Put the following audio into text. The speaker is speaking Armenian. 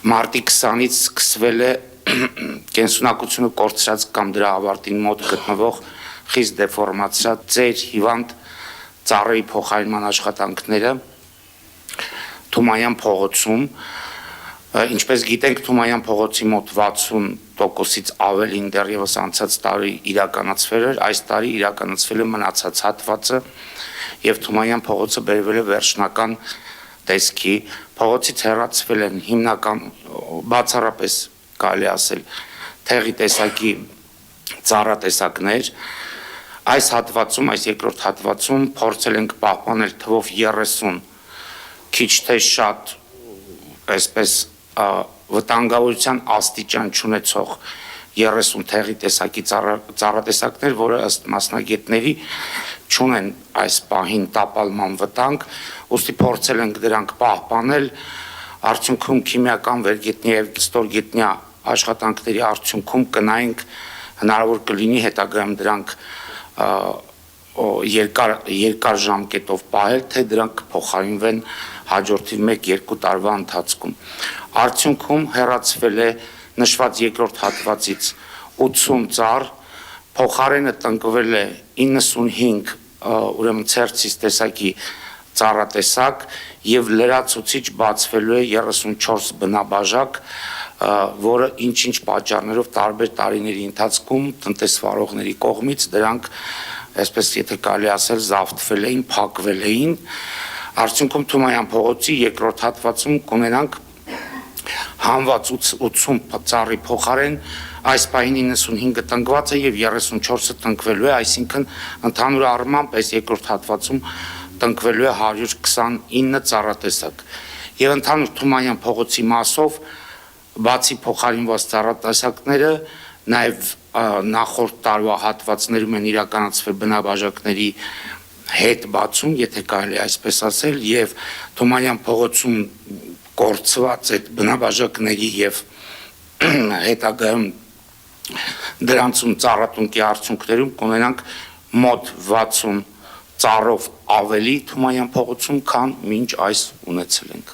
Մարտի 20-ից սկսվել է կենսունակությունը կորցրած կամ դրա ավարտին մոտ գտնվող խիստ դեֆորմացիա ծեր հիվանդ ծառերի փոխարինման աշխատանքները Թումայան փողոցում, ինչպես գիտենք, Թումայան փողոցի մոտ 60%-ից ավելին դեռևս անցած տարի իրականացվել էր, այս տարի իրականացվել է մնացած հատվածը եւ Թումայան փողոցը բերվել է վերջնական տեսքի, փողոցից հեռացվել են հիմնական բացառապես կարելի ասել թեղի տեսակի ծառատեսակներ, այս հատվածում, այս երկրորդ հատվածում փորձել ենք պահպանել թվով 30 քիչ թե շատ այսպես վտանգավորության աստիճան չունեցող 30 թեղի տեսակի ծառատեսակներ, որը ըստ մասնագետների չունեն այս պահին տապալման վտանգ, ուստի փորձել ենք դրանք պահպանել, արդյունքում քիմիական վերգետնյա եւ ստորգետնյա աշխատանքների արդյունքում կնայենք հնարավոր կլինի հետագայում դրանք երկար ժամկետով պահել, թե դրանք փոխարինվեն հաջորդի 1-2 տարվա ընթացքում։ Արդյունքում հեռացվել է նշված երկրորդ հատվածից 80 ծառ, փոխարենը տնկվել է 95 ուրեմն ցերցից տեսակի ծառատեսակ եւ լրացուցիչ բացվելու է 34 բնաբաժակ, որը ինչ-ինչ պատճառներով տարբեր տարիների ընթացքում տնտեսվարողների կողմից դրանք, այսպես եթե կարելի ասել, զավթվել էին, փակվել էին, արդյունքում Թումայան փողոցի երկրորդ հատվածում կունենանք հանված 80 ծառի փոխարեն այս պահին 95-ը տնկված է եւ 34-ը տնկվելու է, այսինքն ընդհանուր առմամբ այս երկրորդ հատվածում տնկվելու է 129 ծառատեսակ։ Եվ ընդհանուր Թումայան փողոցի մասով բացի փոխարինված ծառատեսակները նաեւ նախորդ տարվա հատվածներում են իրականացվել բնաբաժակների հետ բացում, եթե կարելի այսպես ասել, եւ Թումայան փողոցում կորցված այդ բնաբաժակների եւ հետագայում դրանցում ծառատունկի արդյունքներում կունենանք մոտ 60 ծառով ավելի Թումայան փողոցում, քան մինչ այս ունեցել ենք։